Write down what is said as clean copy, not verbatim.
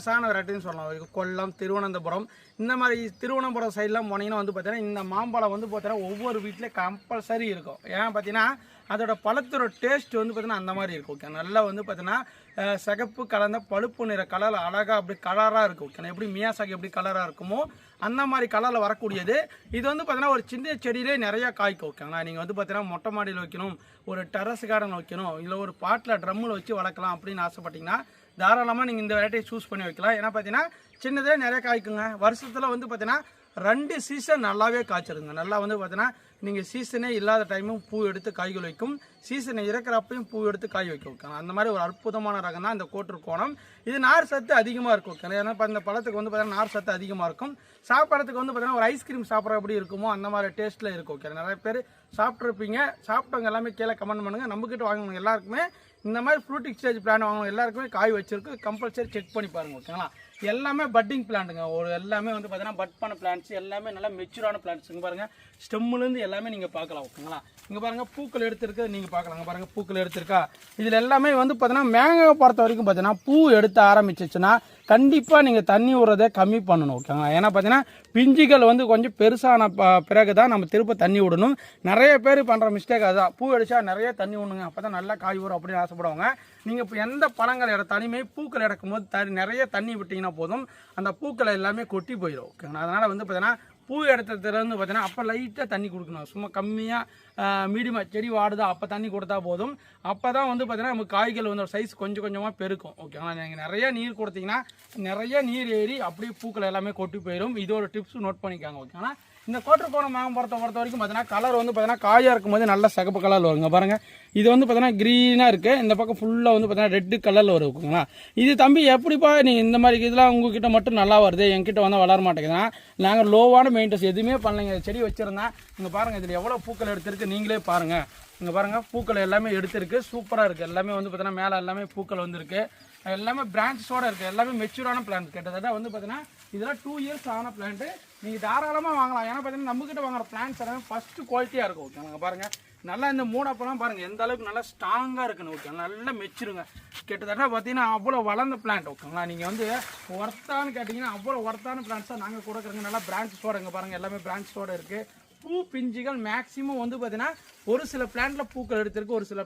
வெரைட்டின்னு சொல்லலாம். கொல்லம், திருவனந்தபுரம், இந்த மாதிரி திருவனந்தபுரம் சைட்லாம் போனீங்கன்னா வந்து பார்த்தீங்கன்னா இந்த மாம்பழம் வந்து பார்த்தீங்கன்னா ஒவ்வொரு வீட்லேயும் கம்பல்சரி இருக்கும். ஏன் பார்த்தீங்கன்னா அதோட பழத்தோட டேஸ்ட் வந்து பார்த்தீங்கன்னா அந்த மாதிரி இருக்கும். ஓகே, நல்லா வந்து பார்த்தீங்கன்னா சிகப்பு கலந்த பழுப்பு நிற கலர் அழகாக அப்படி கலராக இருக்கும். ஓகே, எப்படி மியாசாகி எப்படி கலராக இருக்குமோ அந்த மாதிரி கலரில் வரக்கூடியது. இது வந்து பார்த்தீங்கன்னா ஒரு சின்ன செடியிலே நிறையா காய்க்கும். ஓகேங்களா, நீங்கள் வந்து பார்த்தீங்கன்னா மொட்டை மாடியில் வைக்கணும், ஒரு டெரஸ் கார்டன் வைக்கணும், இல்லை ஒரு பாட்டில் ட்ரம்மில் வச்சு வளர்க்கலாம் அப்படின்னு ஆசைப்பட்டீங்கன்னா தாராளமாக நீங்கள் இந்த வெரைட்டியை சூஸ் பண்ணி வைக்கலாம். ஏன்னா பார்த்தீங்கன்னா சின்னதே நிறைய காய்க்குங்க. வருஷத்தில் வந்து பார்த்தீங்கன்னா 2 சீசன் நல்லாவே காய்ச்சிருங்க. நல்லா வந்து பார்த்தீங்கன்னா நீங்கள் சீசனே இல்லாத டைமும் பூ எடுத்து காய்கள் வைக்கும், சீசனை இறக்குறப்பையும் பூ எடுத்து காய் வைக்க வைக்கணும். அந்த மாதிரி ஒரு அற்புதமான ரகம் தான் இந்த கோட்டூர்கோணம். இது நார் சத்து அதிகமாக இருக்கும். ஏன்னா இப்போ இந்த பழத்துக்கு வந்து பார்த்தீங்கன்னா நார் சத்து அதிகமாக இருக்கும். சாப்பிட்றதுக்கு வந்து பார்த்தீங்கன்னா ஒரு ஐஸ்கிரீம் சாப்பிட்ற எப்படி இருக்குமோ அந்த மாதிரி டேஸ்ட்டில் இருக்கும். ஓகே, நிறைய பேர் சாப்பிட்ருப்பீங்க. சாப்பிட்டவங்க எல்லாமே கீழே கமெண்ட் பண்ணுங்கள். நம்மக்கிட்ட வாங்கணும் எல்லாருக்குமே இந்த மாதிரி ஃப்ரூட் எக்ஸ்சேஞ்ச் பிளான் வாங்கணும் எல்லாருக்குமே காய் வச்சிருக்கு. கம்பல்சரி செக் பண்ணி பாருங்கள். ஓகேங்களா, எல்லாமே பட்டிங் பிளான்ட்டுங்க. ஒரு எல்லாமே வந்து பார்த்தீங்கன்னா பட் பண்ண பிளான்ட்ஸ் எல்லாமே நல்லா மெச்சூரான பிளான்ட்ஸ். இங்கே பாருங்கள், ஸ்டெம்முலேருந்து எல்லாமே நீங்கள் பார்க்கலாம். ஓகேங்களா, இங்கே பாருங்கள் பூக்கள் எடுத்துருக்கு நீங்கள் பார்க்கலாம். பாருங்கள் பூக்கள் எடுத்திருக்கா. இதில் எல்லாமே வந்து பார்த்தீங்கன்னா மேங்கோ பொறுத்த வரைக்கும் பார்த்தீங்கன்னா பூ எடுத்து ஆரம்பிச்சிச்சுன்னா கண்டிப்பாக நீங்கள் தண்ணி விடுறதை கம்மி பண்ணணும். ஓகேங்களா, ஏன்னா பார்த்தீங்கன்னா பிஞ்சுகள் வந்து கொஞ்சம் பெருசான பிறகு தான் நம்ம திரும்ப தண்ணி விடணும். நிறைய பேர் பண்ணுற மிஸ்டேக் அதுதான். பூ அடித்தா நிறைய தண்ணி விடணுங்க, அப்போ தான் நல்லா காய் வரும் அப்படின்னு ஆசைப்படுவாங்க. நீங்கள் இப்போ எந்த பழங்கள் தனிமை பூக்கள் இறக்கும் போது நிறைய தண்ணி விட்டிங்கன்னா போதும், அந்த பூக்களை எல்லாமே கொட்டி போயிடும். ஓகேங்களா, அதனால் வந்து பார்த்தீங்கன்னா பூ இடத்துலேருந்து பார்த்தீங்கன்னா அப்போ லைட்டாக தண்ணி கொடுக்கணும். சும்மா கம்மியாக மீடியமாக செடி வாடுதா அப்போ தண்ணி கொடுத்தா போதும். அப்போ தான் வந்து பார்த்தீங்கன்னா நமக்கு காய்கள் வந்து ஒரு சைஸ் கொஞ்சம் கொஞ்சமாக பெருக்கும். ஓகேங்களா, நீங்கள் நிறைய நீர் கொடுத்தீங்கன்னா நிறைய நீர் ஏறி அப்படியே பூக்கள் எல்லாமே கொட்டி போயிடும். இது ஒரு டிப்ஸ் நோட் பண்ணிக்காங்க. ஓகேங்களா, இந்த கோட்டூர்கோணம் மாம்பழத்தை பொறுத்த வரைக்கும் பார்த்தீங்கன்னா கலர் வந்து பார்த்தீங்கன்னா காயாக இருக்கும்போது நல்ல சிகப்பு கலரில் வருங்க. பாருங்கள், இது வந்து பார்த்தீங்கன்னா க்ரீனாக இருக்குது. இந்த பக்கம் ஃபுல்லாக வந்து பார்த்தீங்கன்னா ரெட்டு கலரில் வரும். ஓகேங்களா, இது தம்பி எப்படிப்பா நீங்கள் இந்த மாதிரி இதெல்லாம் உங்ககிட்ட மட்டும் நல்லா வருது, என்கிட்ட வந்து வளர மாட்டேங்குதுன்னா நாங்கள் லோவான மெயின்டென்ஸ் எதுவுமே பண்ணலைங்க. செடி வச்சுருந்தேன். இங்கே பாருங்கள், இதில் எவ்வளோ பூக்கள் எடுத்திருக்கு நீங்களே பாருங்கள். இங்கே பாருங்கள், பூக்கள் எல்லாமே எடுத்திருக்கு, சூப்பராக இருக்குது. எல்லாமே வந்து பார்த்தீங்கன்னா மேலே எல்லாமே பூக்கள் வந்துருக்கு. எல்லாமே பிரான்ச்சஸோடு இருக்குது. எல்லாமே மெச்சூரான பிளான்ட். கிட்டத்தட்ட வந்து பார்த்தீங்கன்னா இதெல்லாம் 2 இயர்ஸ் ஆன பிளான்ட்டு. நீங்கள் தாராளமாக வாங்கலாம். ஏன்னா பார்த்தீங்கன்னா நம்மக்கிட்ட வாங்குற பிளான்ஸ் எல்லாமே ஃபஸ்ட்டு குவாலிட்டியாக இருக்கும். ஓகே, பாருங்கள் நல்லா இந்த மூடப்பெல்லாம் பாருங்கள் எந்த அளவுக்கு நல்லா ஸ்ட்ராங்காக இருக்குன்னு. ஓகே, நல்லா மெச்சுருங்க. கிட்டத்தட்ட பார்த்தீங்கன்னா அவ்வளோ வளர்ந்த பிளான்ட். ஓகேங்களா, நீங்கள் வந்து ஒர்த்தான்னு கேட்டிங்கன்னா அவ்வளோ ஒர்த்தான பிளான்ட்ஸாக நாங்கள் கொடுக்குறோங்க. நல்லா பிரான்ச்சஸோடு இங்கே பாருங்கள் எல்லாமே பிரான்ச்சஸோடு இருக்குது. பூ பிஞ்சுகள் மேக்ஸிமம் வந்து பார்த்தீங்கன்னா ஒரு சில பிளான்ட்டில் பூக்கள் எடுத்திருக்கு, ஒரு சில